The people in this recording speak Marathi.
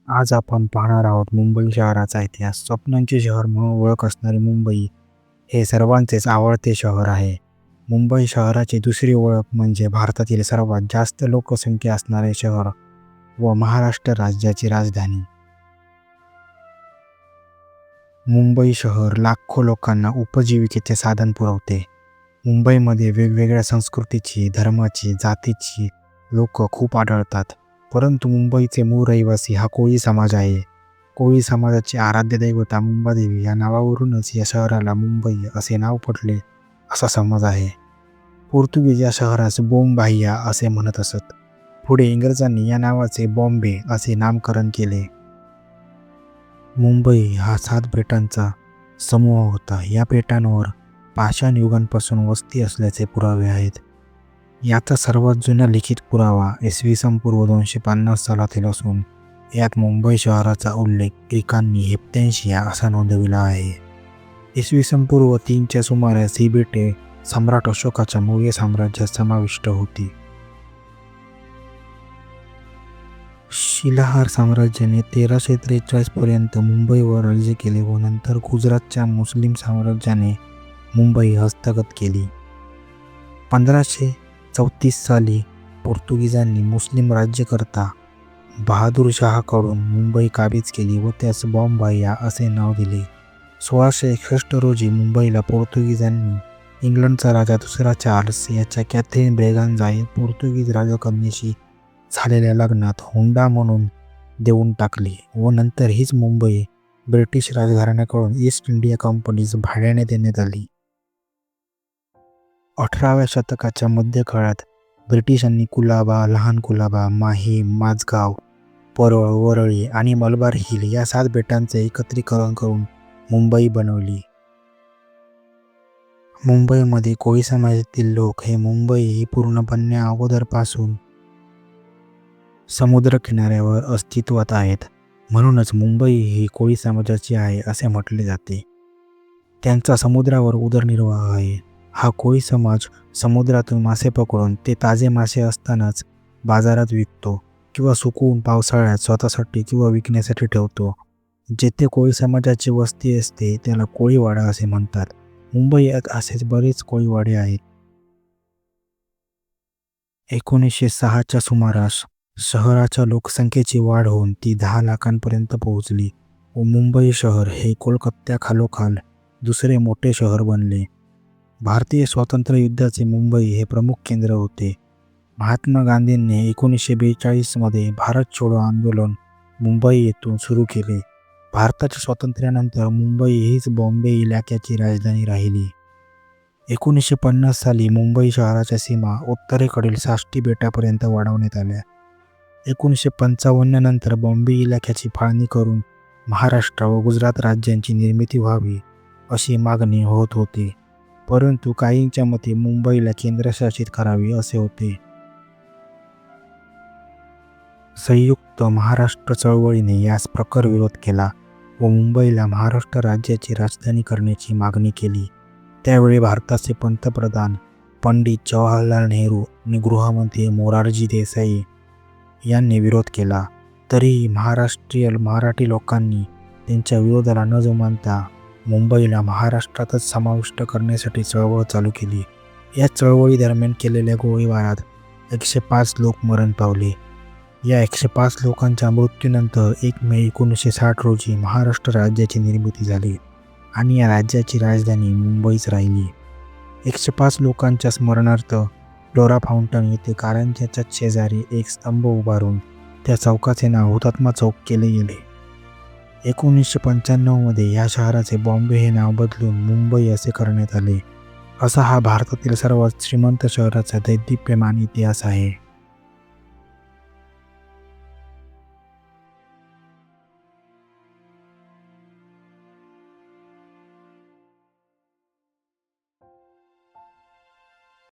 आज आपण पाहणार आहोत मुंबई शहराचा इतिहास. स्वप्नांचे शहर म्हणून ओळख असणारे मुंबई हे सर्वांचेच आवडते शहर आहे. मुंबई शहराची दुसरी ओळख म्हणजे भारतातील सर्वात जास्त लोकसंख्या असणारे शहर व महाराष्ट्र राज्याची राजधानी. मुंबई शहर लाखो लोकांना उपजीविकेचे साधन पुरवते. मुंबईमध्ये वेगवेगळ्या संस्कृतीची, धर्माची, जातीची लोक खूप आढळतात. परंतु मुंबईचे मूळ रहिवासी हा कोळी समाज आहे. कोळी समाजाची आराध्य दैवता मुंबादेवी या नावावरूनच या शहराला मुंबई असे नाव पडले असा समज आहे. पोर्तुगीज या शहरास बोम-बाहिया असे म्हणत असत. पुढे इंग्रजांनी या नावाचे बॉम्बे असे नामकरण केले. मुंबई हा 7 बेटांचा समूह होता. या बेटांवर पाषाण युगांपासून वस्ती असल्याचे पुरावे आहेत. याचा सर्वात जुना लिखित पुरावा इसवी पूर्व 250 सालातील असून यात मुंबई शहराचा उल्लेख ग्रीकांनी हेप्तॅन्शिया असा नोंदविला आहे. इसवी पूर्व 3च्या सुमारास ही बेटे सम्राट अशोकाच्या मौर्य साम्राज्यात समाविष्ट होती. शिलाहार साम्राज्याने 1343 पर्यंत मुंबईवर राज्य केले व नंतर गुजरातच्या मुस्लिम साम्राज्याने मुंबई हस्तगत केली. 1534 साली पोर्तुगीजांनी मुस्लिम राज्यकर्ता बहादूर शाहकडून मुंबई काबीज केली व त्यास बॉम्बाया असे नाव दिले. 1661 रोजी मुंबईला पोर्तुगीजांनी इंग्लंडचा राजा दुसरा चार्ल्स याच्या कॅथरीन ब्रेगांझा या पोर्तुगीज राजकन्येशी झालेल्या लग्नात हुंडा म्हणून देऊन टाकली व नंतर हीच मुंबई ब्रिटिश राजघराण्याकडून ईस्ट इंडिया कंपनीस भाड्याने देण्यात आली. 18व्या शतकाच्या मध्यकाळात ब्रिटिशांनी कुलाबा, लहान कुलाबा, माहीम, माझगाव, परळ, वरळी आणि मलबार हिल या 7 बेटांचे एकत्रीकरण करून मुंबई बनवली. मुंबईमध्ये कोळी समाजातील लोक हे मुंबई पूर्णपणे अगोदरपासून समुद्र किनाऱ्यावर अस्तित्वात आहेत. म्हणूनच मुंबई ही कोळी समाजाची आहे असे म्हटले जाते. त्यांचा समुद्रावर उदरनिर्वाह आहे. हा कोळी समाज समुद्रातून मासे पकडून ते ताजे मासे असतानाच बाजारात विकतो किंवा सुकवून पावसाळ्यात स्वतःसाठी किंवा विकण्यासाठी ठेवतो. जेथे कोळी समाजाची वस्ती असते त्याला कोळीवाडा असे म्हणतात. मुंबईत असेच बरेच कोळीवाडे आहेत. 1906च्या सुमारास शहराच्या लोकसंख्येची वाढ होऊन ती 10 लाखांपर्यंत पोहोचली व मुंबई शहर हे कोलकात्याखालोखाल दुसरे मोठे शहर बनले. भारतीय स्वातंत्र्य युद्धाचे मुंबई हे प्रमुख केंद्र होते. महात्मा गांधींनी 1942 मध्ये भारत छोडो आंदोलन मुंबई येथून सुरू केले. भारताच्या स्वातंत्र्यानंतर मुंबई हीच बॉम्बे इलाक्याची राजधानी राहिली. 1950 साली मुंबई शहराच्या सीमा उत्तरेकडील साष्टी बेटापर्यंत वाढवण्यात आल्या. 1955 नंतर बॉम्बे इलाक्याची फाळणी करून महाराष्ट्र व गुजरात राज्यांची निर्मिती व्हावी अशी मागणी होत होती. परंतु काहींच्या मते मुंबईला केंद्रशासित करावे असे होते. संयुक्त महाराष्ट्र चळवळीने यास प्रखर विरोध केला व मुंबईला महाराष्ट्र राज्याची राजधानी करण्याची मागणी केली. त्यावेळी भारताचे पंतप्रधान पंडित जवाहरलाल नेहरू आणि गृहमंत्री मोरारजी देसाई यांनी विरोध केला. तरीही मराठी लोकांनी त्यांच्या विरोधाला न जुमानता मुंबईला महाराष्ट्रातच समाविष्ट करण्यासाठी चळवळ चालू केली. या चळवळीदरम्यान केलेल्या गोळीबारात 105 लोक मरण पावले. या 105 लोकांच्या मृत्यूनंतर 1 मे 1960 रोजी महाराष्ट्र राज्याची निर्मिती झाली आणि या राज्याची राजधानी मुंबईच राहिली. 105 लोकांच्या स्मरणार्थ फ्लोरा फाउंटन येथे कारंज्याच्या शेजारी एक स्तंभ उभारून त्या चौकाचे नाव हुतात्मा चौक केले गेले. 1995 मध्ये या शहराचे बॉम्बे हे नाव बदलून मुंबई असे करण्यात आले. असा हा भारतातील सर्वात श्रीमंत शहराचा दैदिप्यमान इतिहास आहे.